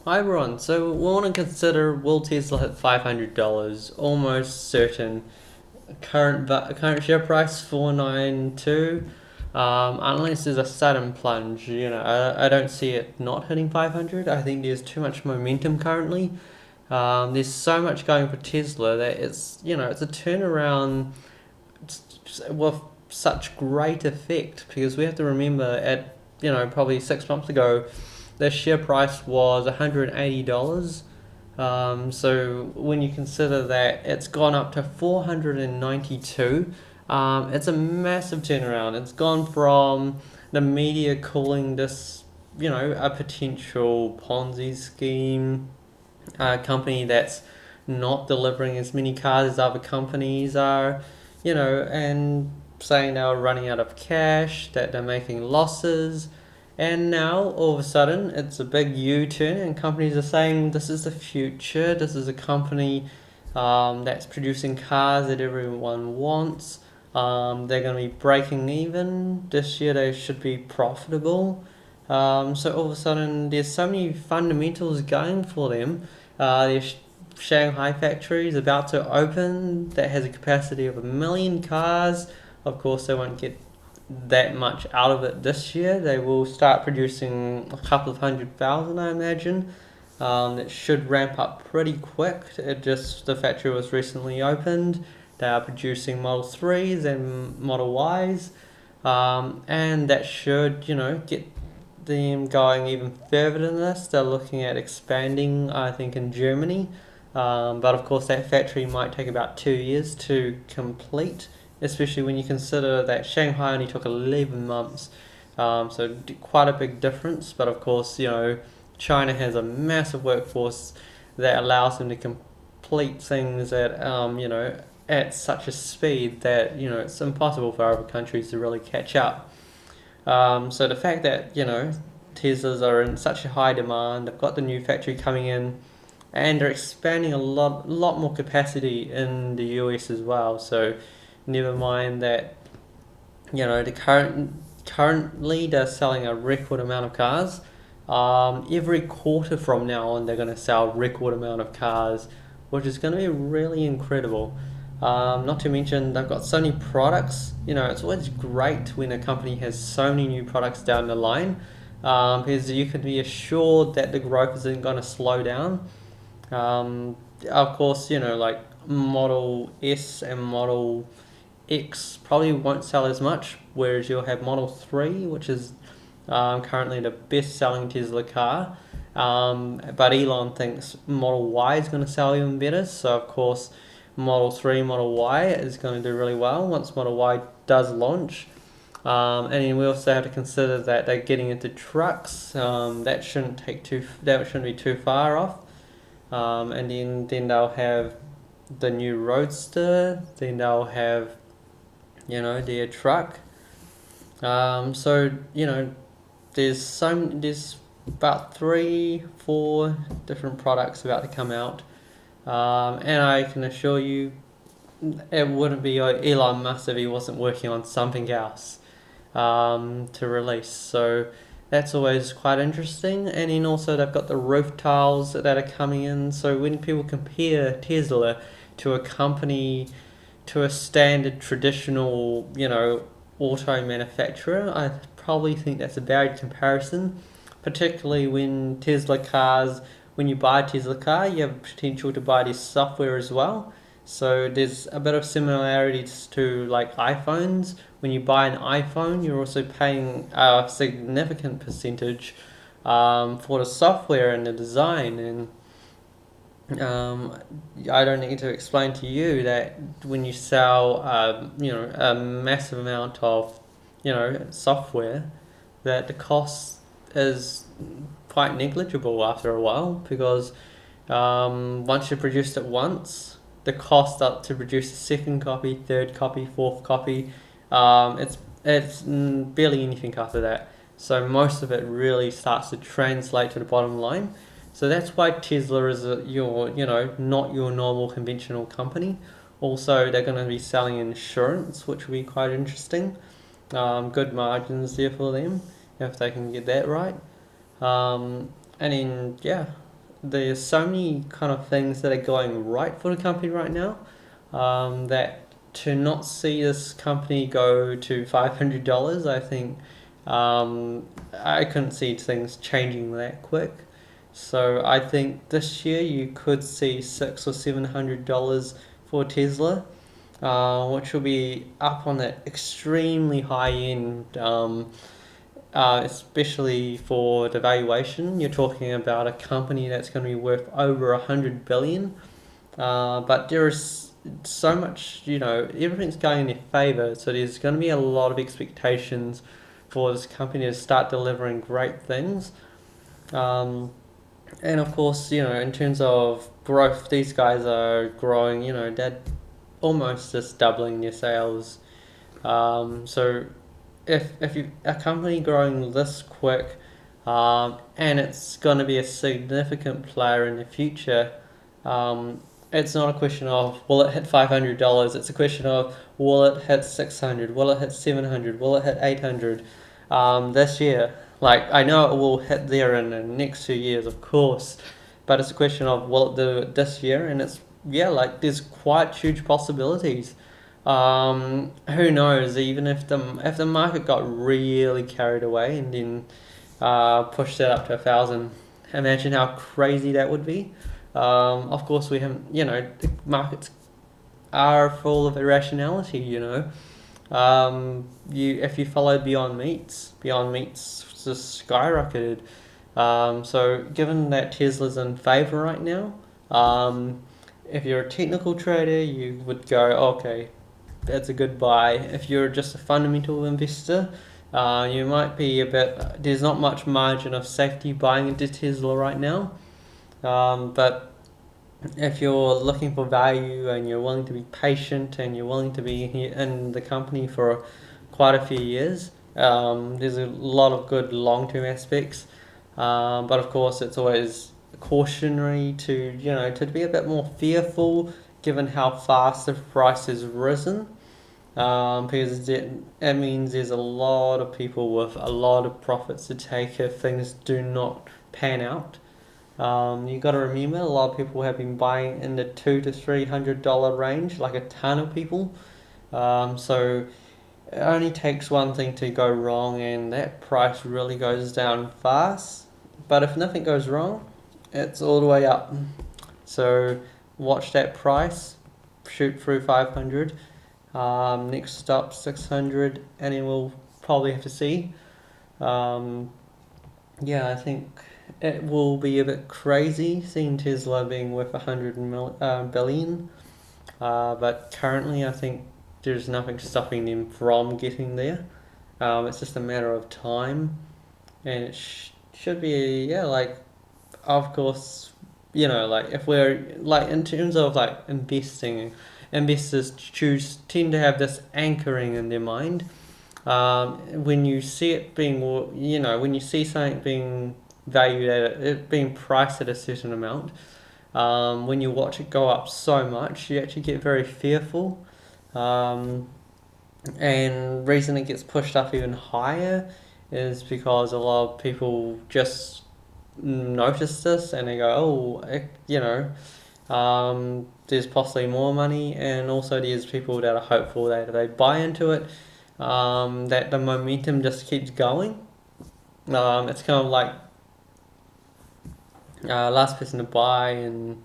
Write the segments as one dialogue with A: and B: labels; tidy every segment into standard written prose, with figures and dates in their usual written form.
A: Hi everyone. So we want to consider, will Tesla hit $500? Almost certain. Current share price 492. Unless there's a sudden plunge, I don't see it not hitting 500. I think there's too much momentum currently. There's so much going for Tesla that it's a turnaround with such great effect, because we have to remember at probably 6 months ago, their share price was $180. So when you consider that it's gone up to 492, it's a massive turnaround. It's gone from the media calling this, a potential Ponzi scheme, company that's not delivering as many cars as other companies are, and saying they were running out of cash, that they're making losses. And now, all of a sudden, it's a big U turn, and companies are saying this is the future. This is a company that's producing cars that everyone wants. They're going to be breaking even. This year, they should be profitable. So, all of a sudden, there's so many fundamentals going for them. Their Shanghai factory is about to open that has a capacity of 1 million cars. Of course, they won't get that much out of it this year. They will start producing a couple of 100,000, I imagine. It should ramp up pretty quick. The factory was recently opened. They are producing Model 3s and Model Ys, and that should, get them going even further than this. They're looking at expanding, I think, in Germany. But of course, that factory might take about 2 years to complete, especially when you consider that Shanghai only took 11 months. So quite a big difference. But of course, China has a massive workforce that allows them to complete things at such a speed that, it's impossible for other countries to really catch up. So the fact that Teslas are in such a high demand, they've got the new factory coming in, and they're expanding a lot more capacity in the US as well. So never mind that currently they're selling a record amount of cars. Every quarter from now on, they're going to sell a record amount of cars, which is going to be really incredible. Not to mention, they've got so many products. It's always great when a company has so many new products down the line, because you can be assured that the growth isn't going to slow down. Of course, like Model S and Model X probably won't sell as much, whereas you'll have Model 3, which is currently the best selling Tesla car. But Elon thinks Model Y is going to sell even better, so of course, Model 3, Model Y is going to do really well once Model Y does launch. And then we also have to consider that they're getting into trucks. That shouldn't be too far off. And then they'll have the new Roadster. Then they'll have their truck. So there's about 3, 4 different products about to come out. And I can assure you, it wouldn't be Elon Musk if he wasn't working on something else to release. So that's always quite interesting. And then also they've got the roof tiles that are coming in. So when people compare Tesla to a company, to a standard traditional, auto manufacturer, I probably think that's a bad comparison. Particularly when you buy a Tesla car, you have potential to buy this software as well. So there's a bit of similarities to like iPhones. When you buy an iPhone, you're also paying a significant percentage for the software and the design. And I don't need to explain to you that when you sell, a massive amount of, software, that the cost is quite negligible after a while, because once you produced it once, the cost up to produce a second copy, third copy, fourth copy, it's barely anything after that. So most of it really starts to translate to the bottom line. So that's why Tesla is not your normal conventional company. Also, they're going to be selling insurance, which will be quite interesting. Good margins there for them if they can get that right. And then, yeah. there's so many kind of things that are going right for the company right now, that to not see this company go to $500, I think I couldn't see things changing that quick. So I think this year you could see $600 or $700 for Tesla, which will be up on the extremely high end. Especially for the valuation, you're talking about a company that's going to be worth over 100 billion. But there is so much, everything's going in their favor. So there's going to be a lot of expectations for this company to start delivering great things. Um, and of course, in terms of growth, these guys are growing. They're almost just doubling their sales. So if you a company growing this quick, and it's going to be a significant player in the future, um, it's not a question of will it hit $500. It's a question of will it hit 600, will it hit 700, will it hit 800, this year. Like I know it will hit there in the next 2 years, of course, but it's a question of will it do it this year, and it's yeah, like there's quite huge possibilities. Who knows? Even if the market got really carried away and then pushed that up to 1,000, imagine how crazy that would be. Of course, we haven't. The markets are full of irrationality. If you follow Beyond Meats just skyrocketed. So given that Tesla's in favor right now, if you're a technical trader, you would go, okay, that's a good buy. If you're just a fundamental investor, you might be a bit. There's not much margin of safety buying into Tesla right now. But if you're looking for value and you're willing to be patient and you're willing to be in the company for quite a few years, there's a lot of good long-term aspects. But of course, it's always cautionary to be a bit more fearful given how fast the price has risen. Because it means there's a lot of people with a lot of profits to take if things do not pan out. You got to remember, a lot of people have been buying in the $200 to $300 range, like a ton of people. So it only takes one thing to go wrong, and that price really goes down fast. But if nothing goes wrong, it's all the way up. So watch that price, shoot through 500. Next stop 600, and then we'll probably have to see. Um, yeah, I think it will be a bit crazy seeing Tesla being worth 100 billion. But currently, I think there's nothing stopping them from getting there. It's just a matter of time, and it should be yeah. Like, of course, like if we're like in terms of like investing, investors tend to have this anchoring in their mind. When you see it being, when you see something being valued at it being priced at a certain amount, when you watch it go up so much, you actually get very fearful. Um, and reason it gets pushed up even higher is because a lot of people just notice this and they go, oh, there's possibly more money, and also there's people that are hopeful that if they buy into it, that the momentum just keeps going. It's kind of like last person to buy, and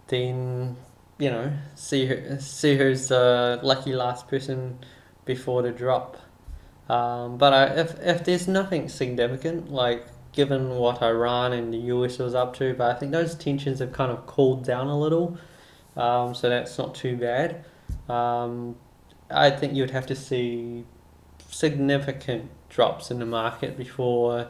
A: then see who's the lucky last person before the drop. But if there's nothing significant, like given what Iran and the US was up to, but I think those tensions have kind of cooled down a little, so that's not too bad. Um, I think you'd have to see significant drops in the market before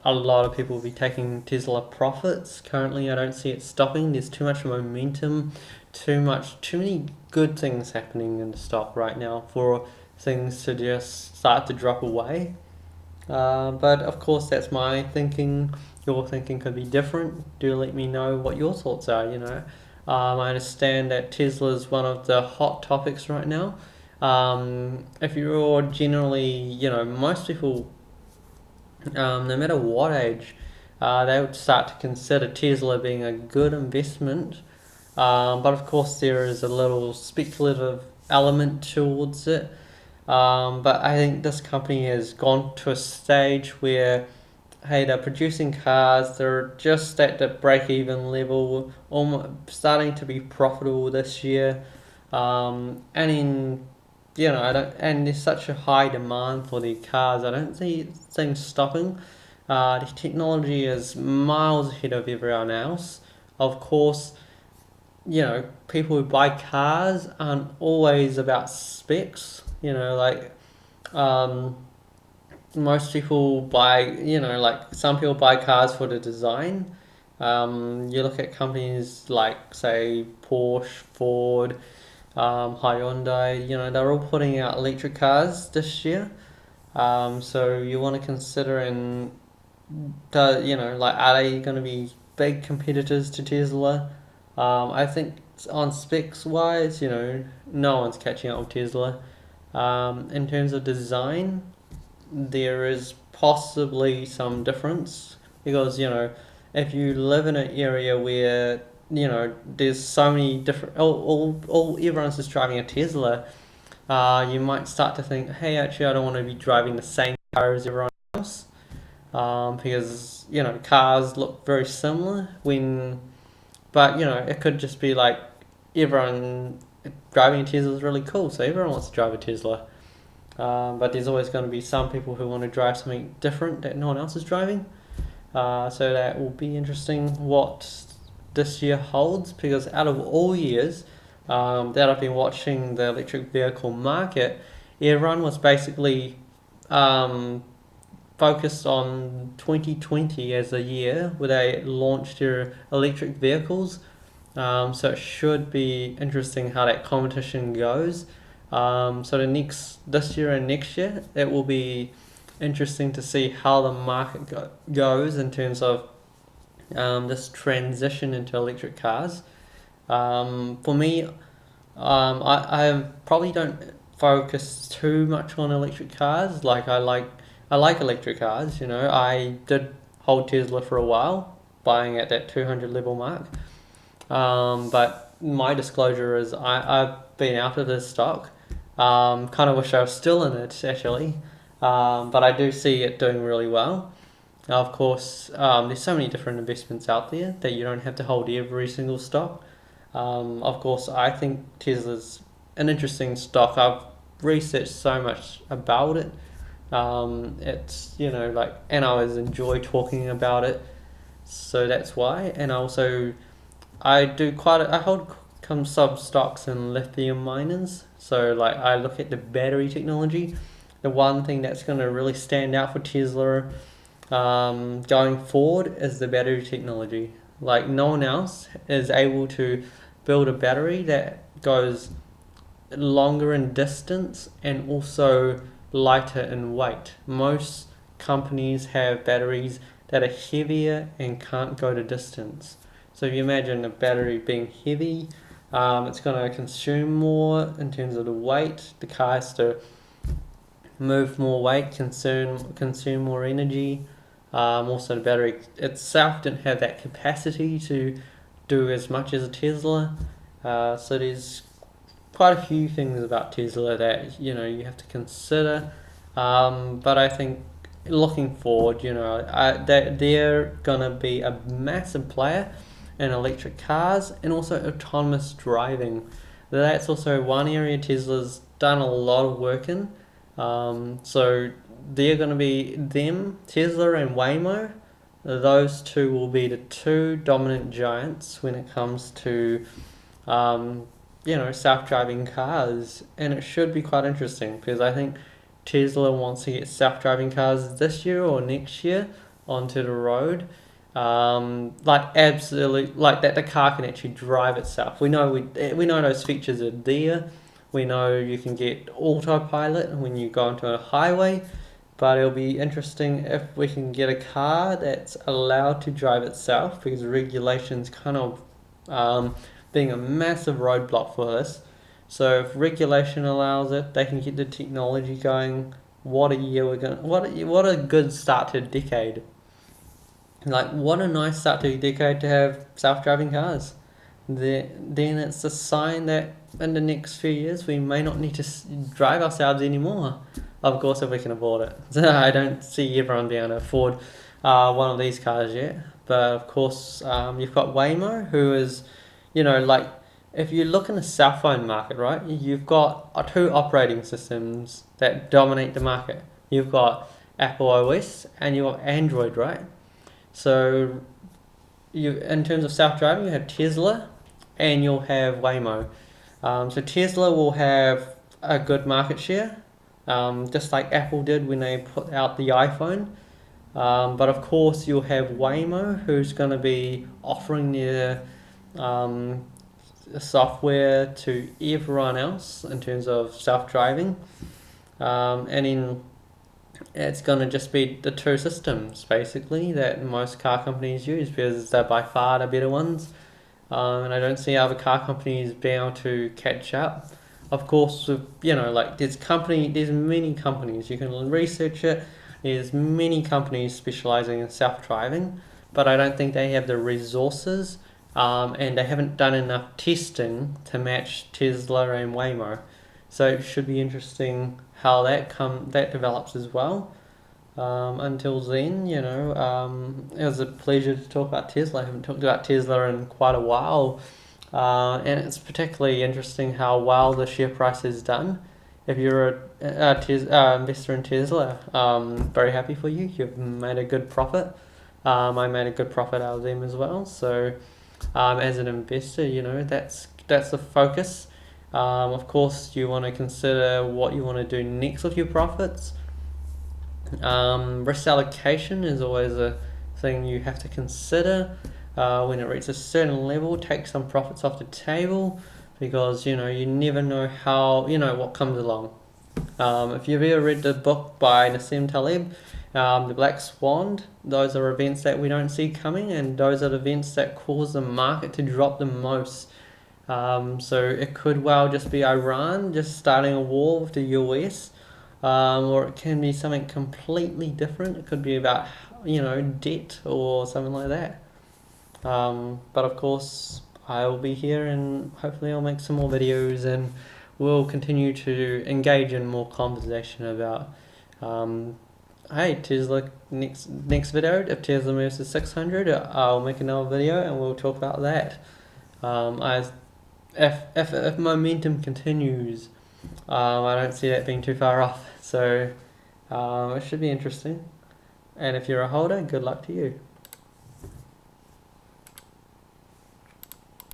A: a lot of people will be taking Tesla profits. Currently, I don't see it stopping. There's too much momentum, too many good things happening in the stock right now for things to just start to drop away. But of course, that's my thinking. Your thinking could be different. Do let me know what your thoughts are. I understand that Tesla is one of the hot topics right now. If you're generally, most people, no matter what age, they would start to consider Tesla being a good investment. But of course, there is a little speculative element towards it. But I think this company has gone to a stage where, hey, they're producing cars, they're just at the break even level, almost starting to be profitable this year. And in I don't, and there's such a high demand for their cars. I don't see things stopping. The technology is miles ahead of everyone else. Of course, people who buy cars aren't always about specs. Um, most people buy, like some people buy cars for the design. You look at companies like, say, Porsche, Ford, Hyundai, they're all putting out electric cars this year. So you want to consider are they going to be big competitors to Tesla? I think on specs wise, no one's catching up with Tesla. In terms of design, there is possibly some difference because if you live in an area where there's so many different all everyone's just driving a Tesla, you might start to think, hey, actually I don't want to be driving the same car as everyone else, because cars look very similar but it could just be like everyone driving a Tesla is really cool, so everyone wants to drive a Tesla. But there's always going to be some people who want to drive something different that no one else is driving. So that will be interesting what this year holds, because out of all years that I've been watching the electric vehicle market, everyone was basically focused on 2020 as a year where they launched their electric vehicles. So it should be interesting how that competition goes. So this year and next year, it will be interesting to see how the market goes in terms of this transition into electric cars. For me, I probably don't focus too much on electric cars. Like I like electric cars. I did hold Tesla for a while, buying at that 200 level mark. But my disclosure is I've been out of this stock. Kind of wish I was still in it actually, but I do see it doing really well. Now, of course, there's so many different investments out there that you don't have to hold every single stock. Of course, I think Tesla's an interesting stock. I've researched so much about it. It's and I always enjoy talking about it, so that's why. And also, I hold some stocks in lithium miners. So I look at the battery technology. The one thing that's going to really stand out for Tesla going forward is the battery technology. Like no one else is able to build a battery that goes longer in distance and also lighter in weight. Most companies have batteries that are heavier and can't go to distance. So if you imagine a battery being heavy, it's going to consume more in terms of the weight. The car has to move more weight, consume more energy. Also, the battery itself didn't have that capacity to do as much as a Tesla. So there's quite a few things about Tesla that you have to consider. But I think looking forward, they're gonna be a massive player in electric cars and also autonomous driving. That's also one area Tesla's done a lot of work in. So they're going to be Tesla and Waymo. Those two will be the two dominant giants when it comes to, self-driving cars. And it should be quite interesting because I think Tesla wants to get self-driving cars this year or next year onto the road. Absolutely, like that the car can actually drive itself. We know those features are there. We know you can get autopilot when you go onto a highway, but it'll be interesting if we can get a car that's allowed to drive itself, because regulations kind of being a massive roadblock for this. So if regulation allows it, they can get the technology going. What a year we're gonna! What a good start to a decade. Like, what a nice start to the decade to have self-driving cars. Then it's a sign that in the next few years we may not need to drive ourselves anymore. Of course, if we can afford it. So I don't see everyone being able to afford one of these cars yet. But of course, you've got Waymo, who is, like, if you look in the cell phone market, right, you've got two operating systems that dominate the market. You've got Apple OS and you've got Android, right? So in terms of self-driving, you have Tesla and you'll have Waymo. So Tesla will have a good market share, just like Apple did when they put out the iPhone. But of course, you'll have Waymo, who's going to be offering their um, software to everyone else in terms of self-driving. And then it's going to just be the two systems basically that most car companies use because they're by far the better ones. And I don't see other car companies being able to catch up. Of course, like there's many companies, you can research it. There's many companies specializing in self-driving, but I don't think they have the resources, and they haven't done enough testing to match Tesla and Waymo. So it should be interesting how that develops as well. Until then, it was a pleasure to talk about Tesla. I haven't talked about Tesla in quite a while, and it's particularly interesting how well the share price has done. If you're a investor in Tesla, very happy for you. You've made a good profit. I made a good profit out of them as well. So, as an investor, that's the focus. Of course, you want to consider what you want to do next with your profits. Risk allocation is always a thing you have to consider. When it reaches a certain level, take some profits off the table because you never know what comes along. If you've ever read the book by Nassim Taleb, The Black Swan, those are events that we don't see coming, and those are the events that cause the market to drop the most. So it could well just be Iran just starting a war with the US, or it can be something completely different. It could be about debt or something like that. But of course, I will be here and hopefully I'll make some more videos and we'll continue to engage in more conversation about hey, Tesla next video. If Tesla moves to 600, I'll make another video and we'll talk about that. As if momentum continues, I don't see that being too far off. So it should be interesting. And if you're a holder, good luck to you.